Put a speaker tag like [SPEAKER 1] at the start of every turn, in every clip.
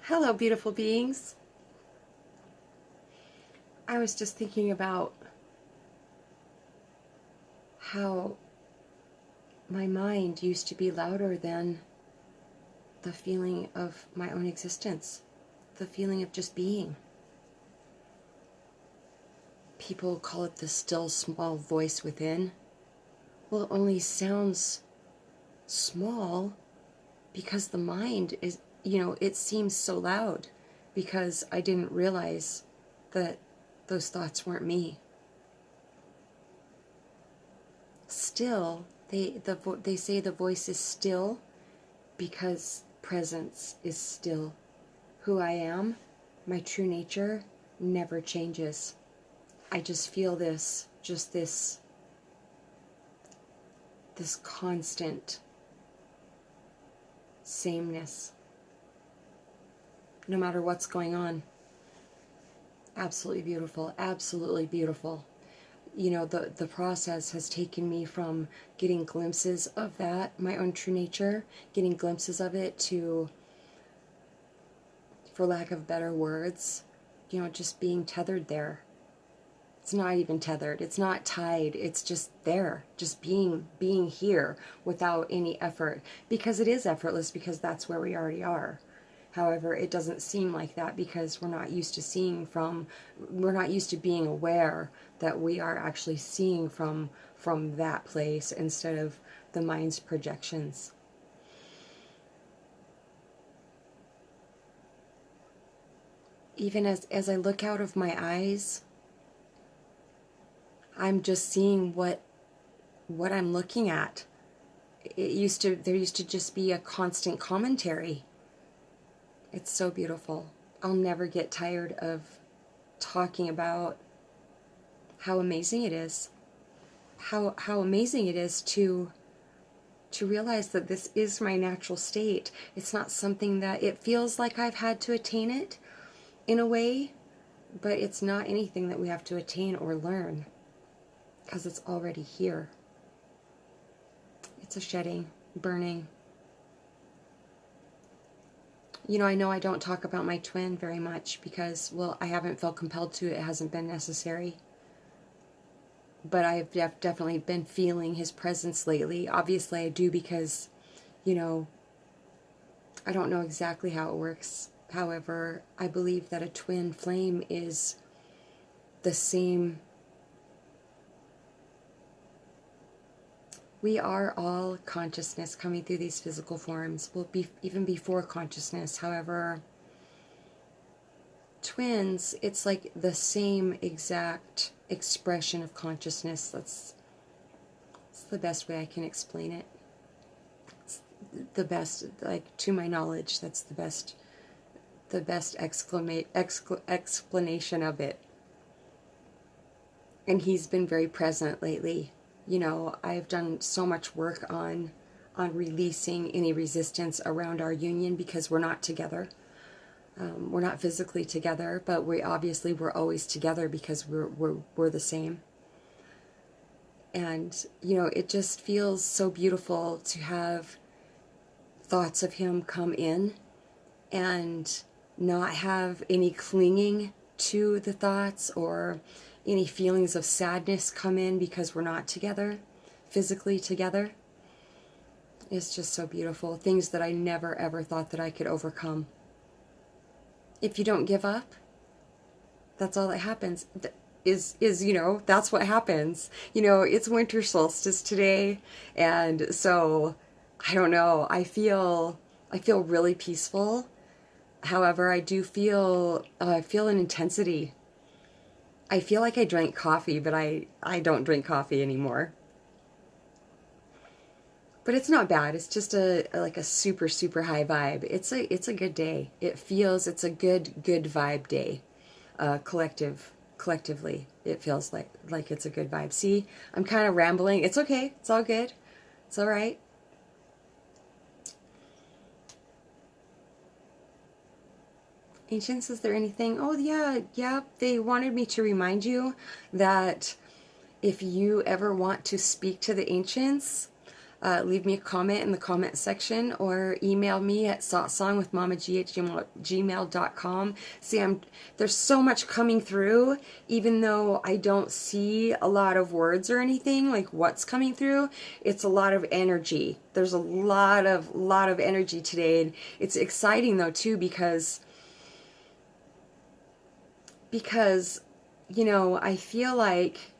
[SPEAKER 1] Hello, beautiful beings. I was just thinking about how my mind used to be louder than the feeling of my own existence, the feeling of just being. People call it the still small voice within. Well, it only sounds small because the mind is, it seems so loud because I didn't realize that those thoughts weren't me. Still, they say the voice is still because presence is still. Who I am, my true nature, never changes. I just feel this constant sameness, no matter what's going on. Absolutely beautiful, absolutely beautiful. The process has taken me from getting glimpses of that, my own true nature, getting glimpses of it to, for lack of better words, just being tethered there. It's not even tethered. It's not tied. It's just there, just being here without any effort, because it is effortless, because that's where we already are. However, it doesn't seem like that because we're not used to being aware that we are actually seeing from that place instead of the mind's projections. Even as I look out of my eyes, I'm just seeing what I'm looking at. There used to just be a constant commentary. It's so beautiful. I'll never get tired of talking about how amazing it is. How amazing it is to realize that this is my natural state. It's not something that it feels like I've had to attain it in a way, but it's not anything that we have to attain or learn, because it's already here. It's a shedding, burning. I know I don't talk about my twin very much because, well, I haven't felt compelled to. It hasn't been necessary. But I've definitely been feeling his presence lately. Obviously, I do because, I don't know exactly how it works. However, I believe that a twin flame is the same. We are all consciousness coming through these physical forms. Well, even before consciousness. However, twins, it's like the same exact expression of consciousness. That's the best way I can explain it. It's the best, like, to my knowledge, that's the best explanation of it. And he's been very present lately. I've done so much work on releasing any resistance around our union because we're not together. We're not physically together, but we're always together because we're the same. And it just feels so beautiful to have thoughts of him come in and not have any clinging to the thoughts or any feelings of sadness come in because we're not together, physically together. It's just so beautiful. Things that I never ever thought that I could overcome. If you don't give up, that's all that happens. That's what happens. It's winter solstice today, and so I don't know. I feel really peaceful. However, I do feel an intensity. I feel like I drank coffee, but I don't drink coffee anymore. But it's not bad. It's just a super, super high vibe. It's a good day. It's a good vibe day. Collectively, it feels like it's a good vibe. See, I'm kind of rambling. It's okay. It's all good. It's all right. Ancients, is there anything? Oh, yeah. They wanted me to remind you that if you ever want to speak to the ancients, leave me a comment in the comment section or email me at satsongwithmamag@gmail.com. See, there's so much coming through, even though I don't see a lot of words or anything, like what's coming through. It's a lot of energy. There's a lot of energy today, and it's exciting though too, because you know, I feel like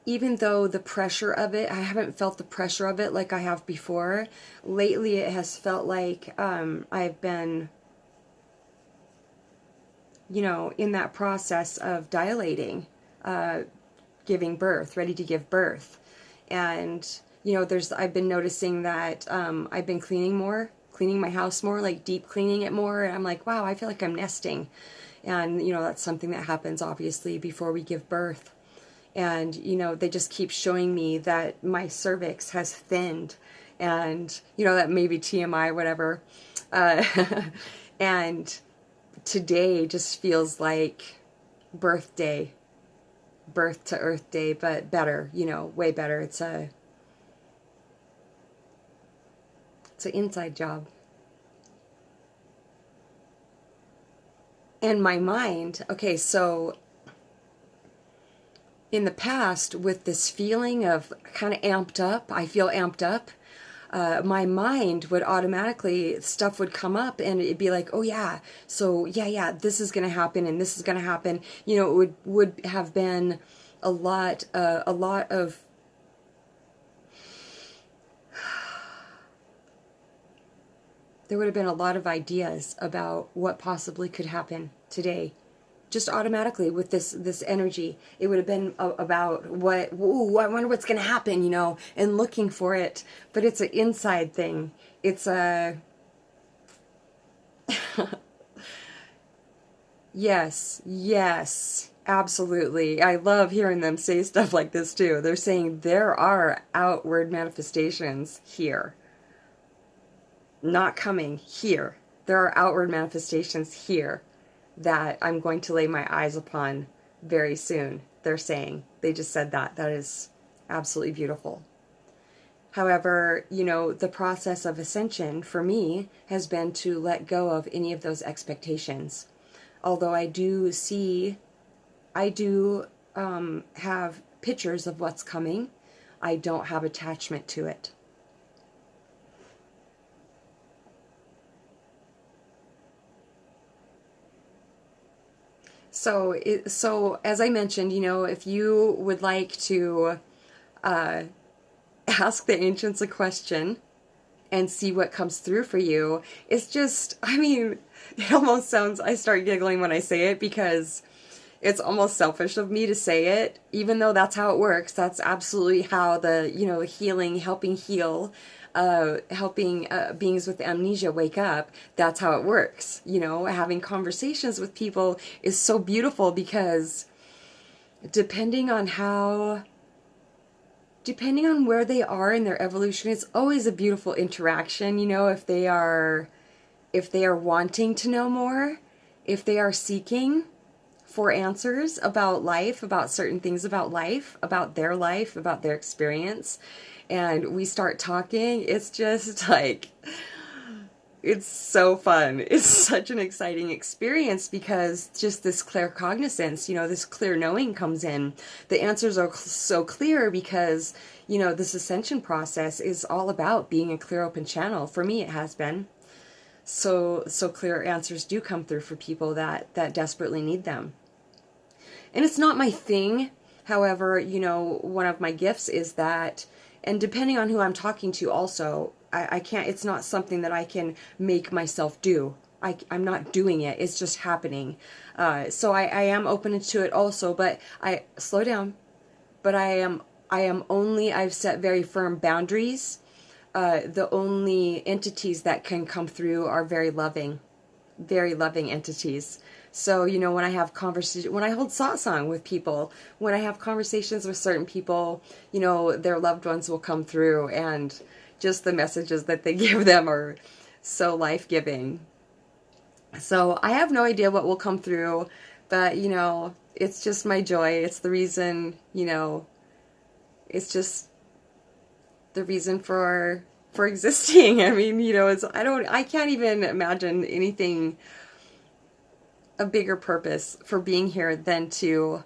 [SPEAKER 1] even though the pressure of it, I haven't felt the pressure of it like I have before. Lately it has felt like I've been, you know, in that process of dilating, giving birth, ready to give birth. And, you know, I've been noticing that I've been cleaning my house more, like deep cleaning it more. And I'm like, wow, I feel like I'm nesting. And, you know, that's something that happens obviously before we give birth. And, you know, they just keep showing me that my cervix has thinned. And, you know, that may be TMI, whatever. And today just feels like birth day. Birth to Earth Day, but better, you know, way better. It's an inside job. And my mind, okay, so in the past, with this feeling of kind of amped up, I feel amped up, my mind would automatically, stuff would come up and it'd be like, oh yeah, so yeah, this is going to happen and this is going to happen. You know, it would have been a lot of there would have been a lot of ideas about what possibly could happen today. Just automatically with this energy, it would have been about I wonder what's going to happen, you know, and looking for it. But it's an inside thing. It's a yes, absolutely. I love hearing them say stuff like this too. They're saying there are outward manifestations here, not coming here. There are outward manifestations here that I'm going to lay my eyes upon very soon. They're saying, they just said that. That is absolutely beautiful. However, you know, the process of ascension for me has been to let go of any of those expectations. Although I do have pictures of what's coming, I don't have attachment to it. So as I mentioned, you know, if you would like to ask the ancients a question and see what comes through for you, it's just, I mean, it almost sounds, I start giggling when I say it because it's almost selfish of me to say it, even though that's how it works. That's absolutely how the, you know, healing, helping heal, helping beings with amnesia wake up. That's how it works. You know, having conversations with people is so beautiful because depending on where they are in their evolution, it's always a beautiful interaction. You know, if they are wanting to know more, if they are seeking for answers about life, about certain things about life, about their experience, and we start talking, it's just like, it's so fun. It's such an exciting experience because just this claircognizance, you know, this clear knowing comes in. The answers are so clear because, you know, this ascension process is all about being a clear open channel. For me, it has been. So clear answers do come through for people that desperately need them. And it's not my thing. However, you know, one of my gifts is that, and depending on who I'm talking to also, I can't, it's not something that I can make myself do. I'm not doing it. It's just happening. So I am open to it also, but slow down. But I've set very firm boundaries. The only entities that can come through are very loving entities. So, you know, when I have conversations, when I hold satsang with people, when I have conversations with certain people, you know, their loved ones will come through, and just the messages that they give them are so life-giving. So I have no idea what will come through, but, you know, it's just my joy. It's the reason, you know, it's just the reason for existing. I mean, you know, I can't even imagine anything, a bigger purpose for being here than to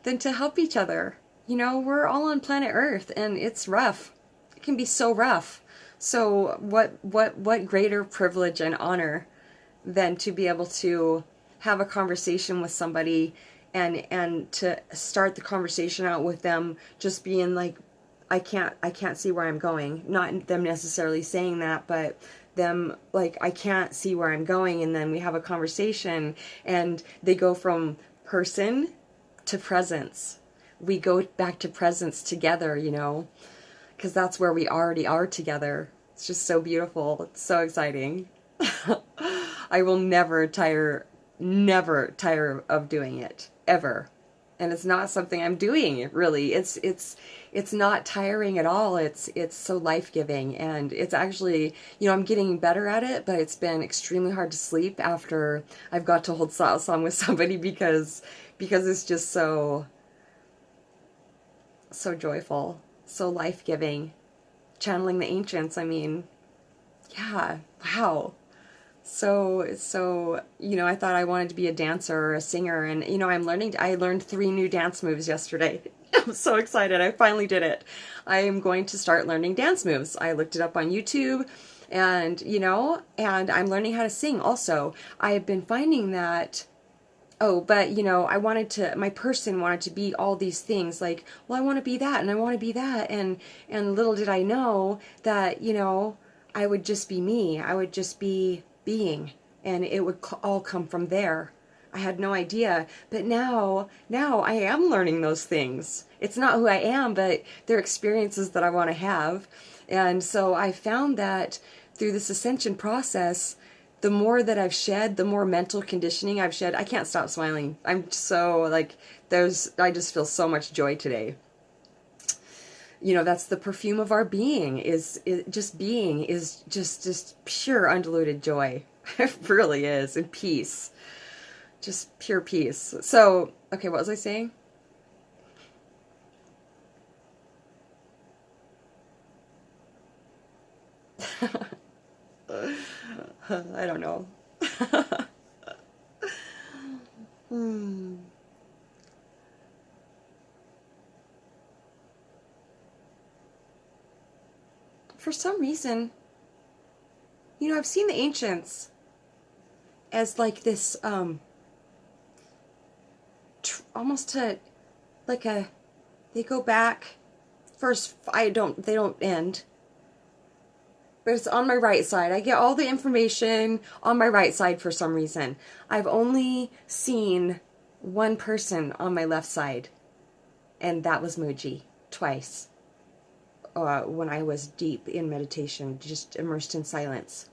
[SPEAKER 1] than to help each other. You know, we're all on planet Earth and it's rough. It can be so rough. So what greater privilege and honor than to be able to have a conversation with somebody and to start the conversation out with them just being like, I can't see where I'm going. Not them necessarily saying that, but them like, I can't see where I'm going. And then we have a conversation and they go from person to presence. We go back to presence together, you know, because that's where we already are together. It's just so beautiful. It's so exciting. I will never tire of doing it, ever. And it's not something I'm doing, really. It's not tiring at all. It's so life-giving, and it's actually, you know, I'm getting better at it, but it's been extremely hard to sleep after I've got to hold satsang with somebody because it's just so joyful, so life-giving. Channeling the ancients, I mean, yeah, wow. So, you know, I thought I wanted to be a dancer or a singer, and, you know, I learned 3 new dance moves yesterday. I'm so excited. I finally did it. I am going to start learning dance moves. I looked it up on YouTube, and, you know, and I'm learning how to sing also. I have been finding that, oh, but, you know, my person wanted to be all these things, like, well, I want to be that, and I want to be that, and little did I know that, you know, I would just be me. I would just be being, and it would all come from there. I had no idea, but now I am learning those things. It's not who I am, but they're experiences that I want to have. And so I found that through this ascension process, the more that I've shed, the more mental conditioning I've shed. I can't stop smiling. I'm so like, I just feel so much joy today. You know, that's the perfume of our being, is just pure undiluted joy. It really is, and peace. Just pure peace. So, okay, what was I saying? I don't know. For some reason, you know, I've seen the ancients as like this, almost to like they go back first. They don't end, but it's on my right side. I get all the information on my right side for some reason. I've only seen one person on my left side, and that was Mooji, twice. When I was deep in meditation, just immersed in silence.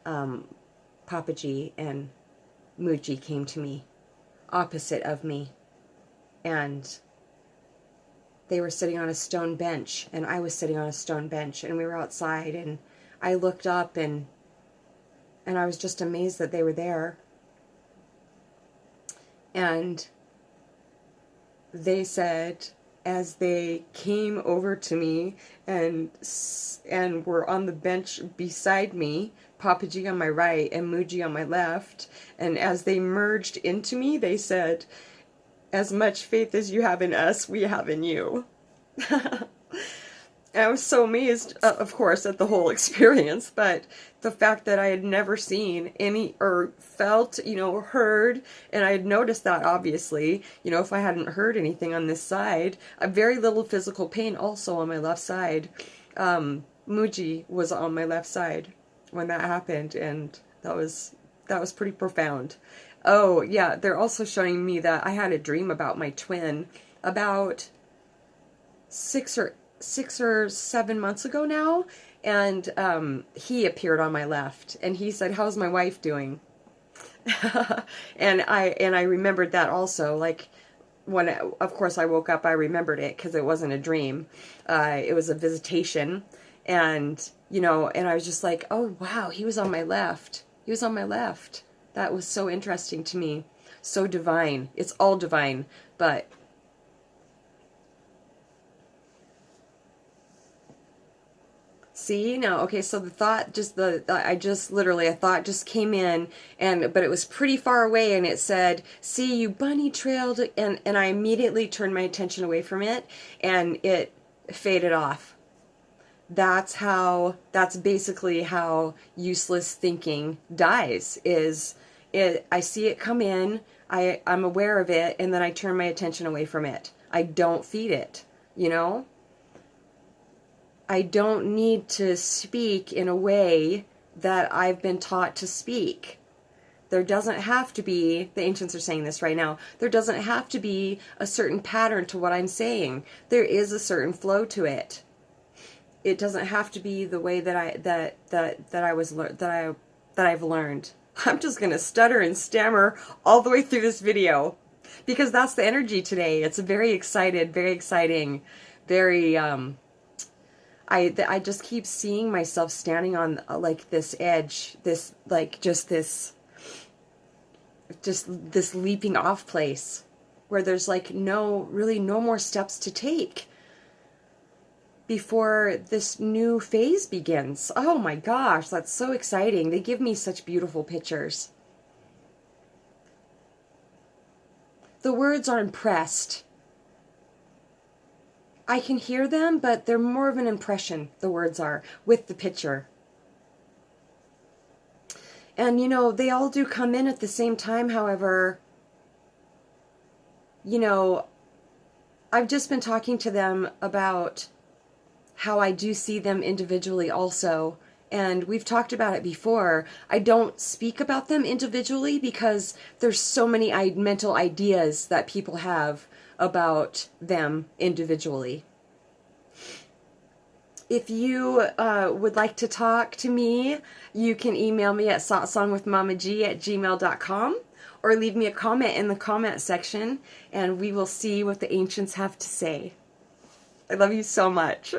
[SPEAKER 1] Papaji and Mooji came to me, opposite of me, and they were sitting on a stone bench, and I was sitting on a stone bench, and we were outside, and I looked up, and I was just amazed that they were there. And they said, as they came over to me and were on the bench beside me, Papaji on my right and Mooji on my left, and as they merged into me, they said, as much faith as you have in us, we have in you. I was so amazed, of course, at the whole experience, but the fact that I had never seen any, or felt, you know, heard, and I had noticed that, obviously, you know, if I hadn't heard anything on this side, very little physical pain also on my left side. Mooji was on my left side when that happened, and that was pretty profound. Oh, yeah, they're also showing me that I had a dream about my twin about 6 or 7 months ago now, and he appeared on my left, and he said, "How's my wife doing?" and I remembered that also, like, when of course I woke up, I remembered it because it wasn't a dream. It was a visitation, and you know, and I was just like, oh wow, he was on my left. He was on my left. That was so interesting to me. So divine. It's all divine, but See, no, okay, so the thought just I just literally a thought just came in, but it was pretty far away, and it said, "See, you bunny trailed," and I immediately turned my attention away from it, and it faded off. That's basically how useless thinking dies, is I see it come in, I'm aware of it, and then I turn my attention away from it. I don't feed it, you know? I don't need to speak in a way that I've been taught to speak. There doesn't have to be, the ancients are saying this right now, there doesn't have to be a certain pattern to what I'm saying. There is a certain flow to it. It doesn't have to be the way that I've learned. I'm just going to stutter and stammer all the way through this video because that's the energy today. It's very excited, very exciting, very I just keep seeing myself standing on like this edge, this like just this leaping off place where there's like really no more steps to take before this new phase begins. Oh my gosh, that's so exciting. They give me such beautiful pictures. The words are impressed. I can hear them, but they're more of an impression, the words are, with the picture. And, you know, they all do come in at the same time, however, you know, I've just been talking to them about how I do see them individually also, and we've talked about it before. I don't speak about them individually because there's so many mental ideas that people have about them individually. If you would like to talk to me, you can email me at satsangwithmamag@gmail.com or leave me a comment in the comment section, and we will see what the ancients have to say. I love you so much.